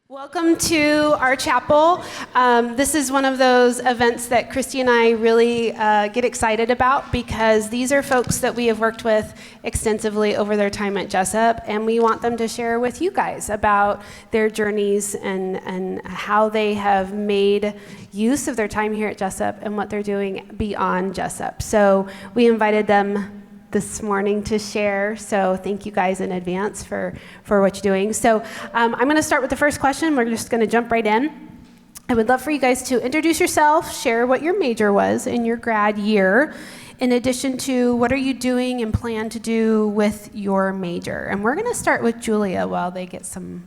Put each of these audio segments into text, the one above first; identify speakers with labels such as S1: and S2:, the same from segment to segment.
S1: Welcome to our chapel. This is one of those events that Christy and I really get excited about because these are folks that we have worked with extensively over their time at Jessup, and we want them to share with you guys about their journeys and how they have made use of their time here at Jessup and what they're doing beyond Jessup. So we invited them this morning to share, so thank you guys in advance for what you're doing. So I'm going to start with the first question. We're just going to jump right in. I would love for you guys to introduce yourself, share what your major was in your grad year, in addition to what are you doing and plan to do with your major. And we're going to start with Julia while we got some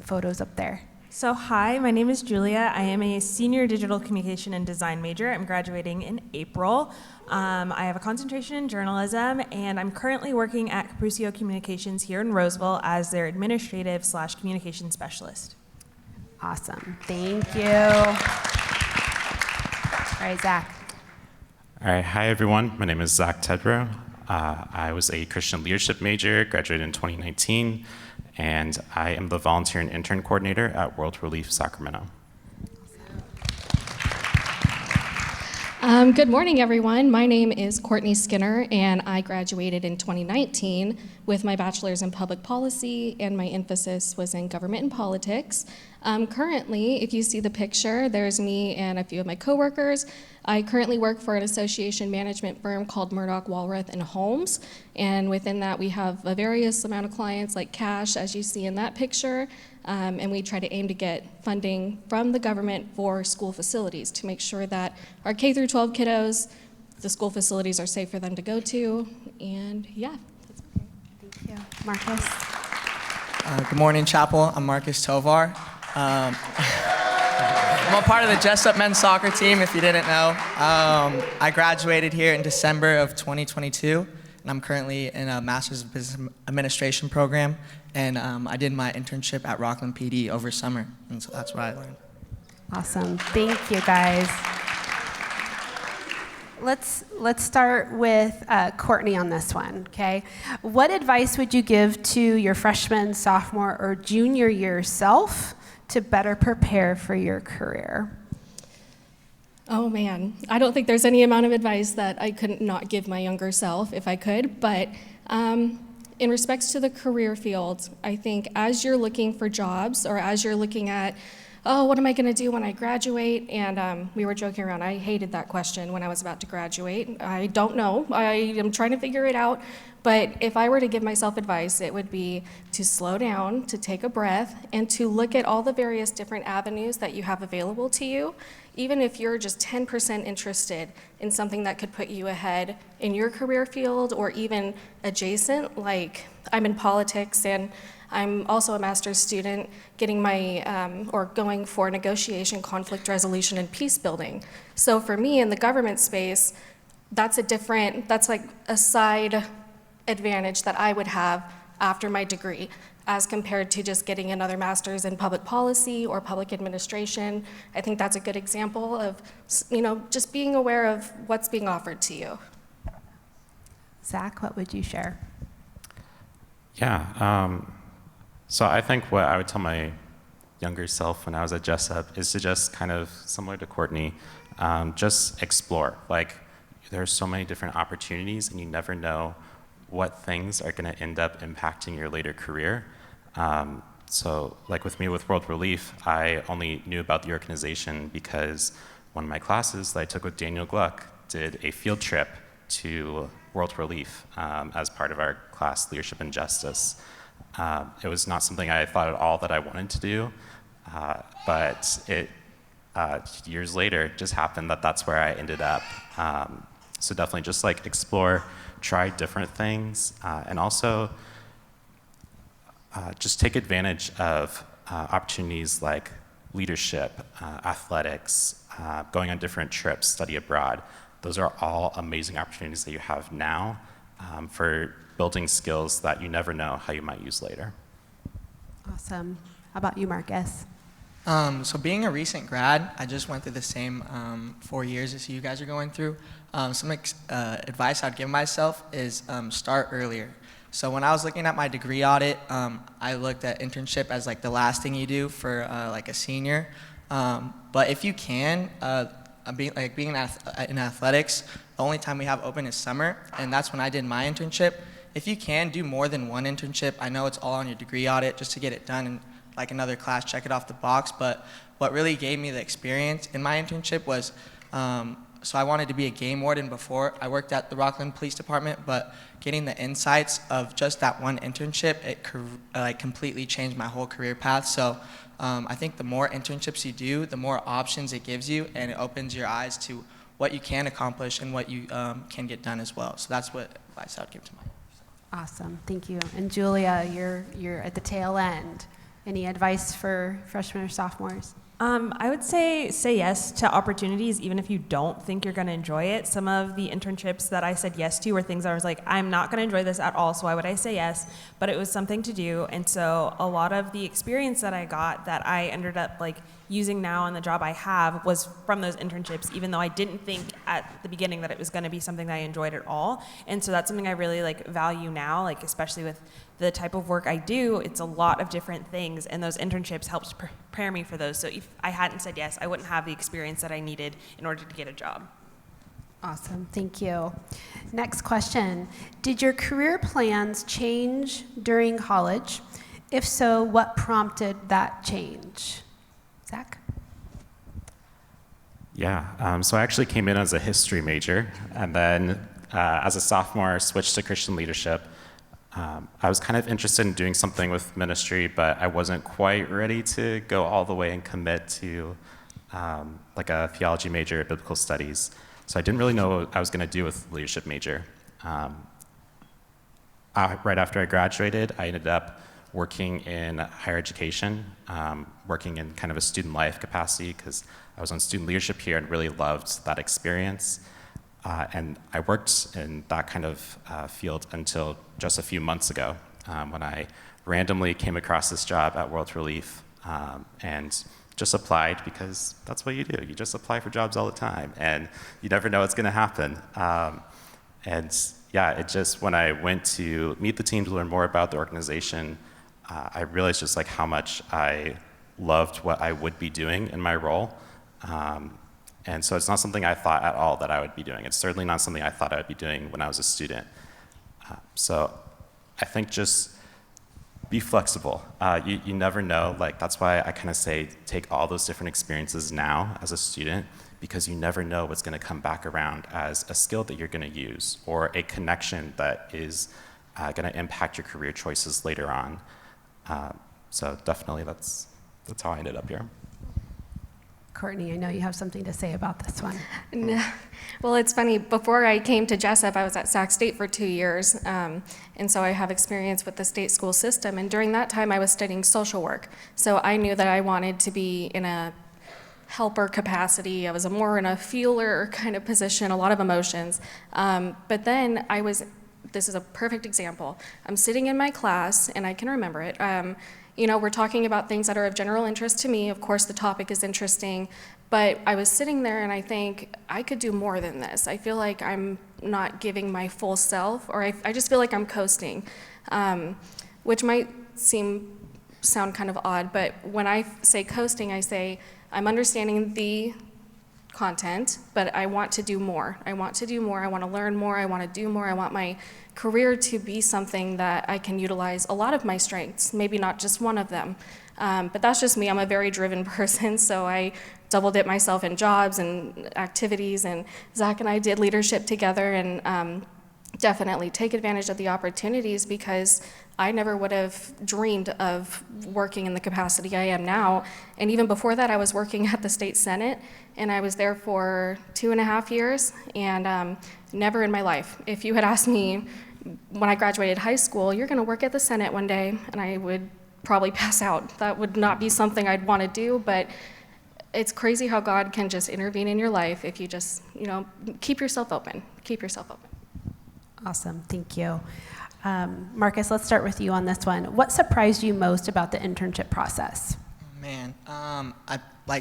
S1: photos up there.
S2: So hi, my name is Julia. I am a senior digital communication and design major. I'm graduating in April. I have a concentration in journalism, and I'm currently working at Caprucio Communications here in Roseville as their administrative/communication specialist.
S1: Awesome, thank you. All right, Zach.
S3: All right, hi everyone. My name is Zach Tedrow. I was a Christian leadership major, graduated in 2019. And I am the volunteer and intern coordinator at World Relief Sacramento.
S4: Good morning, everyone. My name is Courtney Skinner, and I graduated in 2019 with my bachelor's in public policy, and my emphasis was in government and politics. Currently, if you see the picture, there's me and a few of my coworkers. I currently work for an association management firm called Murdoch, Walrath, and Holmes, and within that we have a various amount of clients like Cash, as you see in that picture, and we try to aim to get funding from the government for school facilities to make sure that our K through 12 kiddos, the school facilities are safe for them to go to, and yeah. That's okay.
S1: Thank you. Marcus?
S5: Good morning, Chapel. I'm Marcus Tovar. I'm a part of the Jessup men's soccer team, if you didn't know. I graduated here in December of 2022, and I'm currently in a Master's of Business Administration program, and I did my internship at Rockland PD over summer, and so that's what I learned.
S1: Awesome, thank you guys. Let's start with Courtney on this one, okay? What advice would you give to your freshman, sophomore, or junior year self to better prepare for your career?
S4: Oh man, I don't think there's any amount of advice that I couldn't not give my younger self if I could, but in respects to the career field, I think as you're looking for jobs or as you're looking at, oh, what am I gonna do when I graduate? And we were joking around, I hated that question when I was about to graduate. I don't know, I am trying to figure it out, but if I were to give myself advice, it would be to slow down, to take a breath, and to look at all the various different avenues that you have available to you, even if you're just 10% interested in something that could put you ahead in your career field or even adjacent, like I'm in politics and I'm also a master's student getting my, or going for negotiation, conflict resolution, and peace building. So for me in the government space, that's like a side advantage that I would have after my degree as compared to just getting another master's in public policy or public administration. I think that's a good example of, just being aware of what's being offered to you.
S1: Zach, what would you share?
S3: Yeah, so I think what I would tell my younger self when I was at Jessup is to just kind of, similar to Courtney, just explore. Like, there's so many different opportunities and you never know what things are gonna end up impacting your later career. So like with me with World Relief, I only knew about the organization because one of my classes that I took with Daniel Gluck did a field trip to World Relief as part of our class, Leadership and Justice. It was not something I thought at all that I wanted to do, but it, years later, it just happened that that's where I ended up. So definitely just like explore, try different things, and also just take advantage of opportunities like leadership, athletics, going on different trips, study abroad. Those are all amazing opportunities that you have now for building skills that you never know how you might use later.
S1: Awesome. How about you, Marcus?
S5: So being a recent grad, I just went through the same 4 years as you guys are going through. Some advice I'd give myself is start earlier. So when I was looking at my degree audit, I looked at internship as like the last thing you do for like a senior. But if you can, being in athletics, the only time we have open is summer, and that's when I did my internship. If you can, do more than one internship. I know it's all on your degree audit just to get it done and like another class, check it off the box. But what really gave me the experience in my internship was, so I wanted to be a game warden before. I worked at the Rockland Police Department, but getting the insights of just that one internship, it like completely changed my whole career path. So I think the more internships you do, the more options it gives you, and it opens your eyes to what you can accomplish and what you can get done as well. So that's what advice I would give to my.
S1: Awesome, thank you. And Julia, you're at the tail end. Any advice for freshmen or sophomores?
S2: I would say yes to opportunities, even if you don't think you're going to enjoy it. Some of the internships that I said yes to were things I was like, I'm not going to enjoy this at all, so why would I say yes? But it was something to do, and so a lot of the experience that I got that I ended up like using now in the job I have was from those internships, even though I didn't think at the beginning that it was going to be something that I enjoyed at all. And so that's something I really like value now, like especially with the type of work I do. It's a lot of different things, and those internships helped prepare me for those. So if I hadn't said yes, I wouldn't have the experience that I needed in order to get a job.
S1: Awesome, thank you. Next question. Did your career plans change during college? If so, what prompted that change? Zach?
S3: Yeah, so I actually came in as a history major, and then as a sophomore, switched to Christian leadership. I was kind of interested in doing something with ministry, but I wasn't quite ready to go all the way and commit to like a theology major at biblical studies. So I didn't really know what I was going to do with leadership major. Right after I graduated, I ended up working in higher education, working in kind of a student life capacity because I was on student leadership here and really loved that experience. And I worked in that kind of field until just a few months ago when I randomly came across this job at World Relief and just applied because that's what you do. You just apply for jobs all the time and you never know what's going to happen. And yeah, it just, when I went to meet the team to learn more about the organization, I realized just like how much I loved what I would be doing in my role. And so it's not something I thought at all that I would be doing. It's certainly not something I thought I would be doing when I was a student. So I think just be flexible. You never know. Like that's why I kind of say take all those different experiences now as a student, because you never know what's going to come back around as a skill that you're going to use or a connection that is going to impact your career choices later on. So definitely that's how I ended up here.
S1: Courtney, I know you have something to say about this one.
S4: No. Well, it's funny. Before I came to Jessup, I was at Sac State for 2 years, and so I have experience with the state school system. And during that time, I was studying social work. So I knew that I wanted to be in a helper capacity. I was more in a feeler kind of position, a lot of emotions. But then this is a perfect example. I'm sitting in my class, and I can remember it. We're talking about things that are of general interest to me. Of course, the topic is interesting, but I was sitting there and I think, I could do more than this. I feel like I'm not giving my full self, or I just feel like I'm coasting, which might sound kind of odd, but when I say coasting, I say I'm understanding the content, but I want to do more. I want to do more. I want to learn more. I want to do more. I want my career to be something that I can utilize a lot of my strengths, maybe not just one of them. But that's just me. I'm a very driven person, so I double dip myself in jobs and activities, and Zach and I did leadership together, and definitely take advantage of the opportunities because I never would have dreamed of working in the capacity I am now. And even before that, I was working at the state senate, and I was there for 2.5 years, and never in my life. If you had asked me when I graduated high school, you're gonna work at the senate one day, and I would probably pass out. That would not be something I'd wanna do, but it's crazy how God can just intervene in your life if you just, keep yourself open. Keep yourself open.
S1: Awesome, thank you. Marcus, let's start with you on this one. What surprised you most about the internship process?
S5: Man,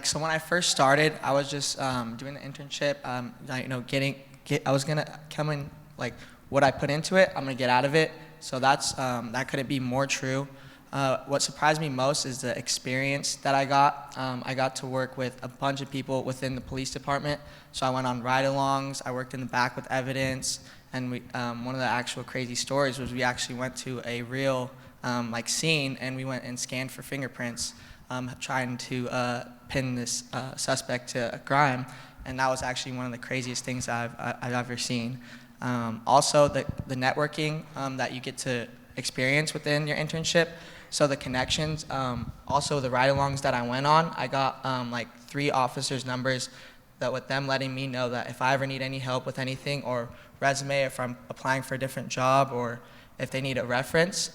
S5: so when I first started, I was just doing the internship. I was gonna come in, like what I put into it, I'm gonna get out of it, So that couldn't be more true. What surprised me most is the experience that I got. I got to work with a bunch of people within the police department. So I went on ride-alongs, I worked in the back with evidence, and one of the actual crazy stories was we actually went to a real scene, and we went and scanned for fingerprints, trying to pin this suspect to a crime, and that was actually one of the craziest things I've ever seen. Also, the networking that you get to experience within your internship, so the connections, also the ride-alongs that I went on, I got 3 officers' numbers that with them letting me know that if I ever need any help with anything or resume, if I'm applying for a different job or if they need a reference,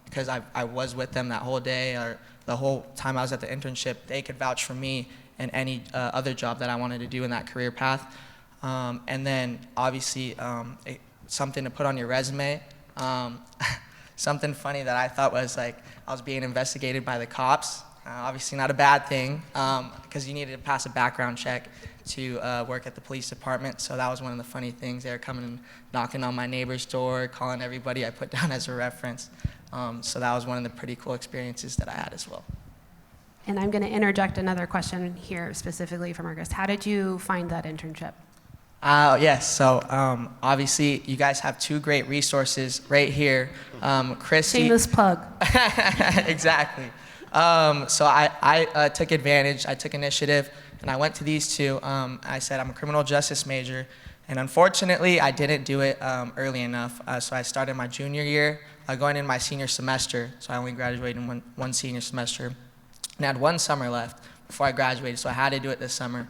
S5: because I was with them that whole day or the whole time I was at the internship, they could vouch for me in any other job that I wanted to do in that career path. And then obviously something to put on your resume. Something funny that I thought was I was being investigated by the cops. Obviously not a bad thing, because you needed to pass a background check to work at the police department. So that was one of the funny things. They were coming and knocking on my neighbor's door, calling everybody I put down as a reference. So that was one of the pretty cool experiences that I had as well.
S1: And I'm going to interject another question here specifically for Marcus. How did you find that internship?
S5: Yes, so obviously you guys have 2 great resources right here. Christy.
S1: Shameless plug.
S5: Exactly. So I took advantage, I took initiative, and I went to these 2. I said I'm a criminal justice major, and unfortunately I didn't do it early enough. So I started my junior year, going in my senior semester, so I only graduated in one senior semester. And I had 1 summer left before I graduated, so I had to do it this summer.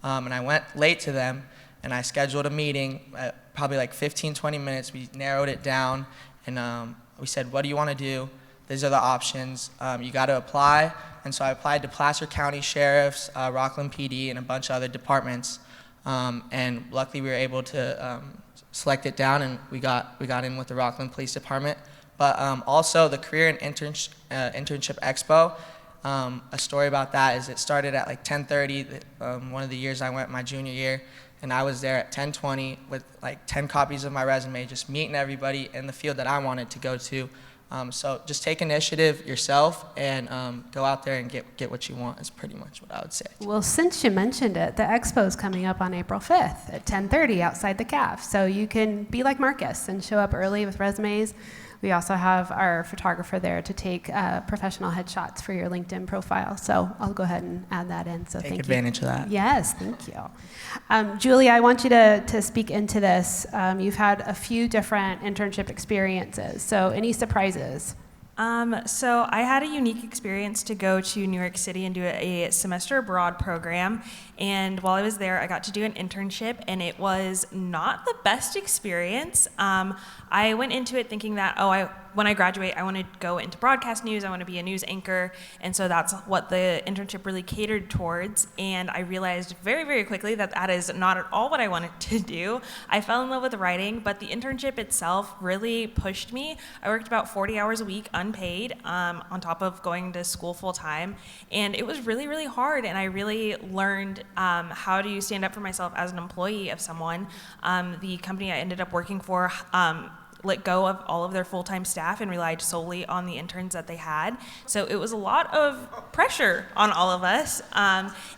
S5: And I went late to them, and I scheduled a meeting, probably 15, 20 minutes. We narrowed it down, and we said, what do you want to do? These are the options. You got to apply. And so I applied to Placer County Sheriff's, Rockland PD, and a bunch of other departments. And luckily we were able to select it down, and we got in with the Rockland Police Department. But also the Career and Internship Expo, a story about that is it started at 10:30, one of the years I went my junior year, and I was there at 10:20 with 10 copies of my resume, just meeting everybody in the field that I wanted to go to. So just take initiative yourself and go out there and get what you want is pretty much what I would say.
S1: Well, since you mentioned it, the expo is coming up on April 5th at 10:30 outside the CAF. So you can be like Marcus and show up early with resumes. We also have our photographer there to take professional headshots for your LinkedIn profile. So I'll go ahead and add that in. So
S5: Take
S1: thank you.
S5: advantage of that.
S1: Yes, thank you. Julie, I want you to speak into this. You've had a few different internship experiences. So any surprises?
S2: So I had a unique experience to go to New York City and do a semester abroad program. And while I was there, I got to do an internship, and it was not the best experience. I went into it thinking that, when I graduate, I want to go into broadcast news, I want to be a news anchor, and so that's what the internship really catered towards, and I realized very, very quickly that that is not at all what I wanted to do. I fell in love with writing, but the internship itself really pushed me. I worked about 40 hours a week unpaid, on top of going to school full time, and it was really, really hard, and I really learned how to stand up for myself as an employee of someone. The company I ended up working for let go of all of their full-time staff and relied solely on the interns that they had. So it was a lot of pressure on all of us.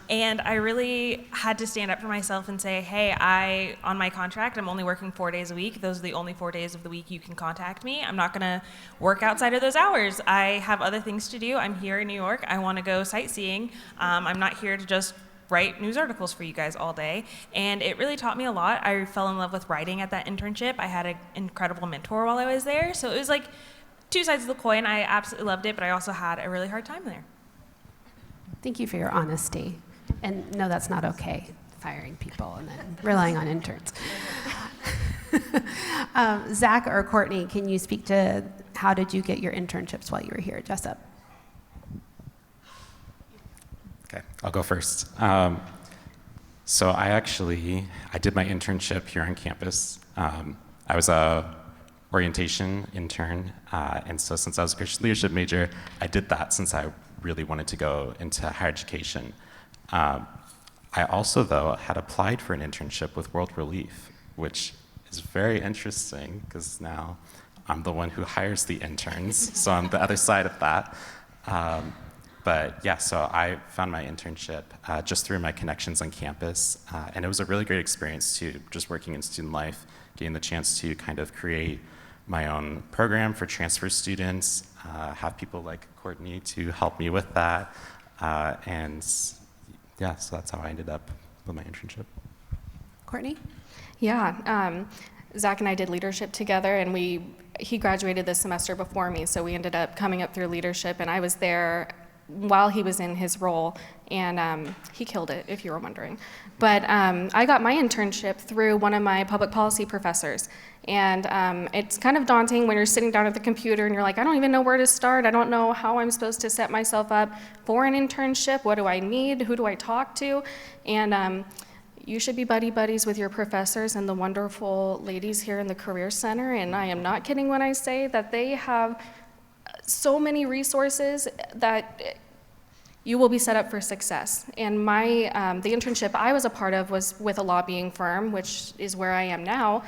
S2: And I really had to stand up for myself and say, hey, on my contract, I'm only working 4 days a week. Those are the only 4 days of the week you can contact me. I'm not gonna work outside of those hours. I have other things to do. I'm here in New York. I wanna go sightseeing. I'm not here to just write news articles for you guys all day, and it really taught me a lot. I fell in love with writing at that internship. I had an incredible mentor while I was there, so it was like 2 sides of the coin. I absolutely loved it, but I also had a really hard time there.
S1: Thank you for your honesty. And no, that's not okay, firing people and then relying on interns. Zach or Courtney, can you speak to how did you get your internships while you were here at Jessup?
S3: Okay, I'll go first. So I did my internship here on campus. I was a orientation intern, and so since I was a Christian leadership major, I did that since I really wanted to go into higher education. I also, though, had applied for an internship with World Relief, which is very interesting because now I'm the one who hires the interns, so I'm the other side of that. But yeah, so I found my internship just through my connections on campus, and it was a really great experience too, just working in student life, getting the chance to kind of create my own program for transfer students, have people like Courtney to help me with that, and yeah, so that's how I ended up with my internship.
S1: Courtney?
S4: Yeah, Zach and I did leadership together, and he graduated this semester before me, so we ended up coming up through leadership, and I was there while he was in his role, and he killed it, if you were wondering. But I got my internship through one of my public policy professors, and it's kind of daunting when you're sitting down at the computer and you're like, I don't even know where to start. I don't know how I'm supposed to set myself up for an internship. What do I need? Who do I talk to? And you should be buddies with your professors and the wonderful ladies here in the Career Center, and I am not kidding when I say that they have so many resources that you will be set up for success. And the internship I was a part of was with a lobbying firm, which is where I am now.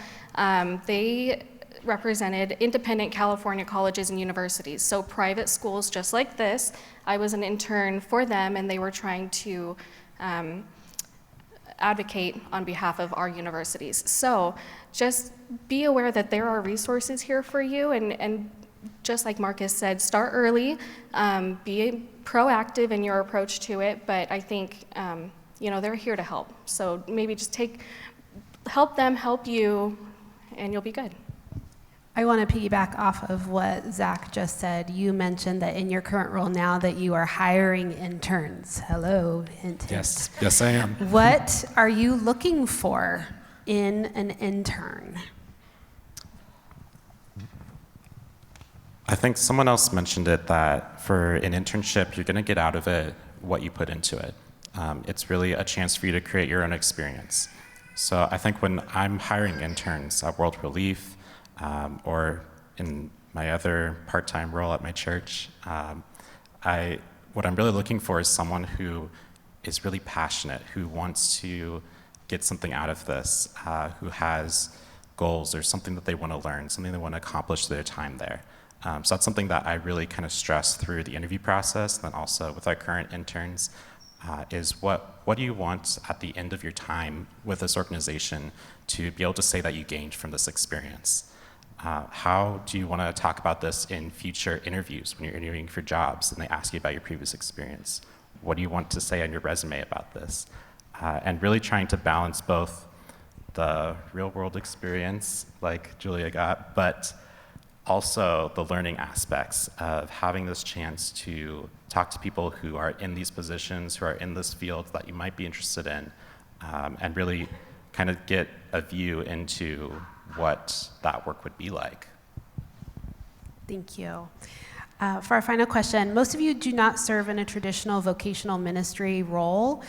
S4: They represented independent California colleges and universities, so private schools just like this. I was an intern for them, and they were trying to advocate on behalf of our universities. So just be aware that there are resources here for you, and just like Marcus said, start early, be proactive in your approach to it, but I think they're here to help. So maybe just help them help you, and you'll be good.
S1: I want to piggyback off of what Zach just said. You mentioned that in your current role now that you are hiring interns. Hello, hint, hint.
S3: Yes, I am.
S1: What are you looking for in an intern?
S3: I think someone else mentioned it, that for an internship, you're going to get out of it what you put into it. It's really a chance for you to create your own experience. So I think when I'm hiring interns at World Relief, or in my other part-time role at my church, what I'm really looking for is someone who is really passionate, who wants to get something out of this, who has goals or something that they want to learn, something they want to accomplish through their time there. So that's something that I really kind of stress through the interview process, and then also with our current interns, is what do you want at the end of your time with this organization to be able to say that you gained from this experience? How do you want to talk about this in future interviews when you're interviewing for jobs and they ask you about your previous experience? What do you want to say on your resume about this? And really trying to balance both the real world experience like Julia got, but also the learning aspects of having this chance to talk to people who are in these positions, who are in this field that you might be interested in, and really kind of get a view into what that work would be like.
S1: Thank you. For our final question, most of you do not serve in a traditional vocational ministry role.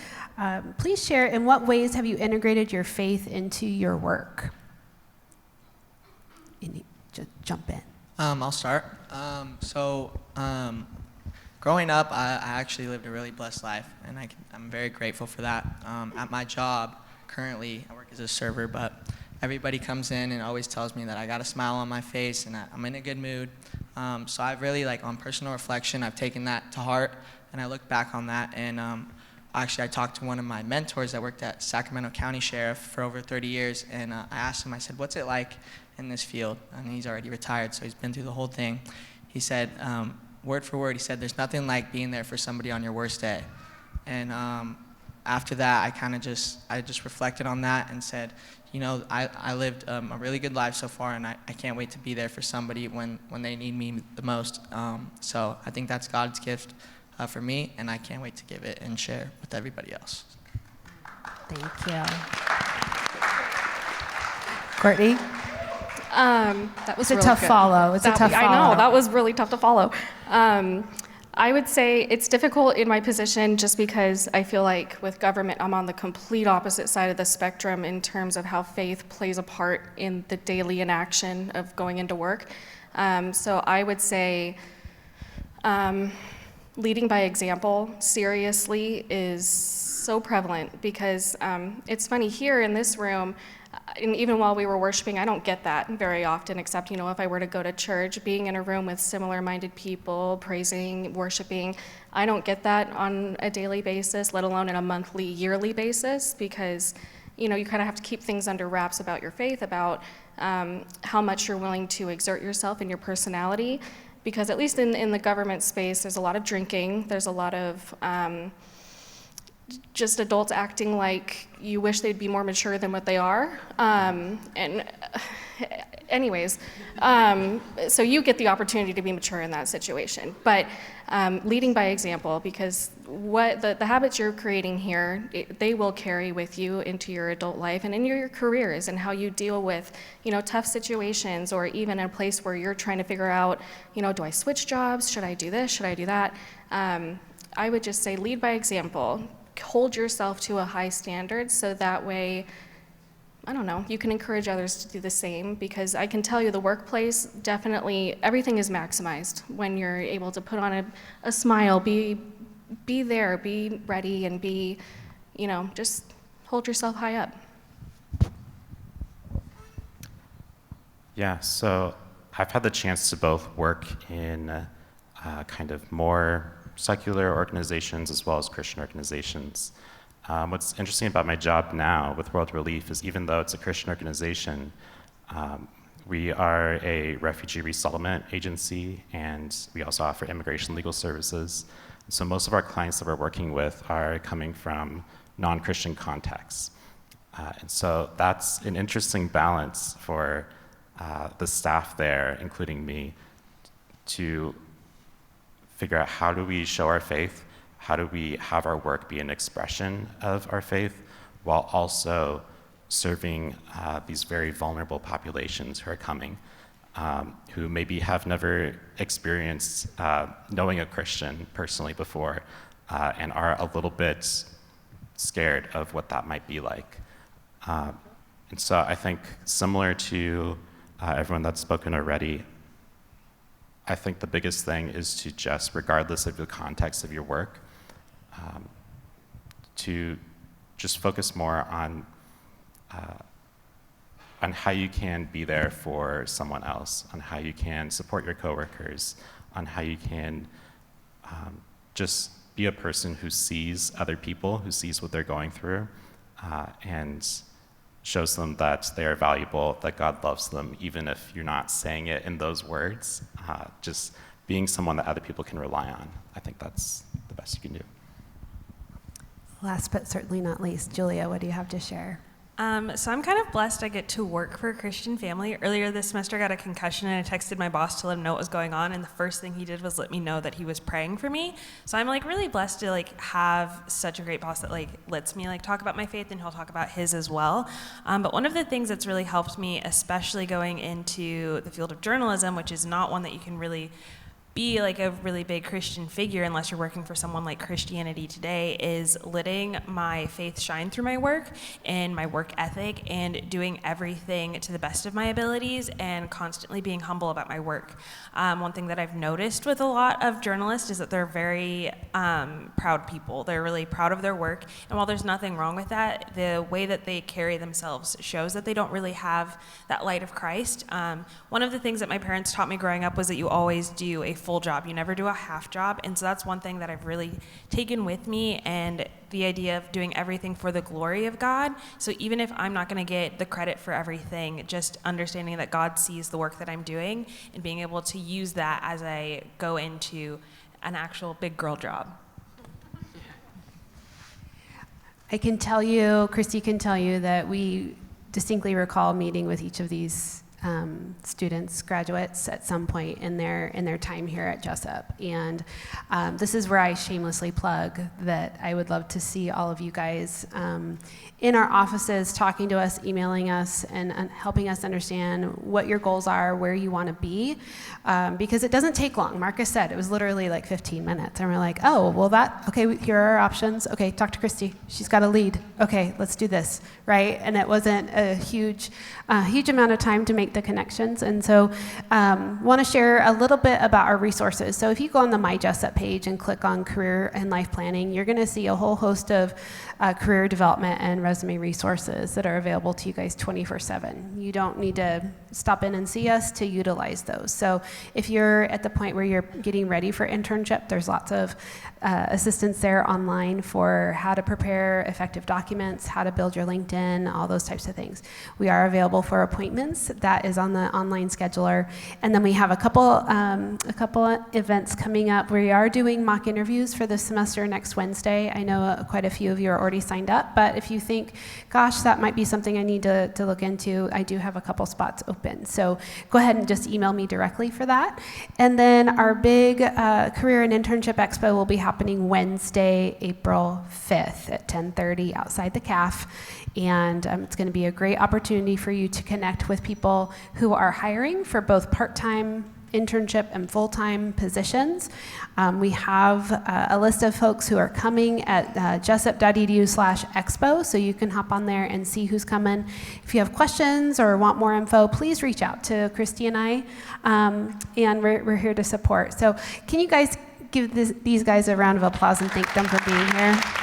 S1: Please share, in what ways have you integrated your faith into your work? Just jump in.
S5: I'll start. Growing up, I actually lived a really blessed life, and I'm very grateful for that. At my job, currently, I work as a server, but everybody comes in and always tells me that I got a smile on my face and I'm in a good mood. So I've really, on personal reflection, I've taken that to heart, and I look back on that, and actually I talked to one of my mentors that worked at Sacramento County Sheriff for over 30 years, and I asked him, I said, what's it like in this field? And he's already retired, so he's been through the whole thing. He said, word for word, he said, there's nothing like being there for somebody on your worst day. And after that, I just reflected on that and said, I lived a really good life so far, and I can't wait to be there for somebody when they need me the most. So I think that's God's gift for me, and I can't wait to give it and share with everybody else.
S1: Thank you. Courtney?
S4: That was
S1: It's a
S4: really
S1: tough
S4: good.
S1: follow. It's a tough follow.
S4: I know, that was really tough to follow. I would say it's difficult in my position just because I feel like with government, I'm on the complete opposite side of the spectrum in terms of how faith plays a part in the daily inaction of going into work. So I would say leading by example, seriously, is so prevalent because it's funny, here in this room, And even while we were worshiping, I don't get that very often, except, if I were to go to church, being in a room with similar-minded people, praising, worshiping, I don't get that on a daily basis, let alone in a monthly, yearly basis, because, you kind of have to keep things under wraps about your faith, about how much you're willing to exert yourself and your personality, because at least in the government space, there's a lot of drinking, there's a lot of just adults acting like you wish they'd be more mature than what they are. Anyways, so you get the opportunity to be mature in that situation. But leading by example, because what the habits you're creating here, they will carry with you into your adult life and in your careers, and how you deal with, tough situations, or even in a place where you're trying to figure out, do I switch jobs? Should I do this? Should I do that? I would just say lead by example. Hold yourself to a high standard, so that way, I don't know, you can encourage others to do the same, because I can tell you the workplace, definitely everything is maximized when you're able to put on a smile, be there, be ready, and be, just hold yourself high up.
S3: Yeah, so I've had the chance to both work in kind of more secular organizations as well as Christian organizations. What's interesting about my job now with World Relief is, even though it's a Christian organization, we are a refugee resettlement agency, and we also offer immigration legal services. So most of our clients that we're working with are coming from non-Christian contexts. And so that's an interesting balance for the staff there, including me, to figure out how do we show our faith, how do we have our work be an expression of our faith, while also serving these very vulnerable populations who are coming, who maybe have never experienced knowing a Christian personally before, and are a little bit scared of what that might be like. And so I think, similar to everyone that's spoken already, I think the biggest thing is to just, regardless of the context of your work, to just focus more on how you can be there for someone else, on how you can support your coworkers, on how you can just be a person who sees other people, who sees what they're going through, and shows them that they are valuable, that God loves them, even if you're not saying it in those words. Just being someone that other people can rely on. I think that's the best you can do.
S1: Last but certainly not least, Julia, what do you have to share?
S2: So I'm kind of blessed I get to work for a Christian family. Earlier this semester, I got a concussion, and I texted my boss to let him know what was going on, and the first thing he did was let me know that he was praying for me. So I'm really blessed to have such a great boss that lets me talk about my faith, and he'll talk about his as well. But one of the things that's really helped me, especially going into the field of journalism, which is not one that you can really be a really big Christian figure unless you're working for someone like Christianity Today, is letting my faith shine through my work and my work ethic, and doing everything to the best of my abilities, and constantly being humble about my work. One thing that I've noticed with a lot of journalists is that they're very proud people. They're really proud of their work, and while there's nothing wrong with that, the way that they carry themselves shows that they don't really have that light of Christ. One of the things that my parents taught me growing up was that you always do a full job. You never do a half job. And so that's one thing that I've really taken with me, and the idea of doing everything for the glory of God. So even if I'm not going to get the credit for everything, just understanding that God sees the work that I'm doing, and being able to use that as I go into an actual big girl job.
S1: I can tell you, Christy can tell you, that we distinctly recall meeting with each of these students, graduates, at some point in their time here at Jessup. And this is where I shamelessly plug that I would love to see all of you guys in our offices, talking to us, emailing us, and helping us understand what your goals are, where you want to be, because it doesn't take long. Marcus said it was literally 15 minutes, and we're like, oh, well okay, here are our options. Okay, talk to Christy. She's got a lead. Okay, let's do this, right? And it wasn't a huge amount of time to make the connections. And so want to share a little bit about our resources. So if you go on the My Jessup page and click on career and life planning, you're going to see a whole host of career development and resume resources that are available to you guys 24/7. You don't need to stop in and see us to utilize those. So if you're at the point where you're getting ready for internship, there's lots of assistance there online for how to prepare effective documents, how to build your LinkedIn, all those types of things. We are available for appointments. That is on the online scheduler. And then we have a couple events coming up. We are doing mock interviews for this semester next Wednesday. I know quite a few of you are already signed up, but if you think, gosh, that might be something I need to look into, I do have a couple spots open. So go ahead and just email me directly for that. And then our big Career and Internship Expo will be happening Wednesday, April 5th at 10:30 outside the CAF. And it's going to be a great opportunity for you to connect with people who are hiring for both part-time internship and full-time positions. We have a list of folks who are coming at jessup.edu/expo, so you can hop on there and see who's coming. If you have questions or want more info, please reach out to Christy and I, and we're here to support. So can you guys give these guys a round of applause and thank them for being here?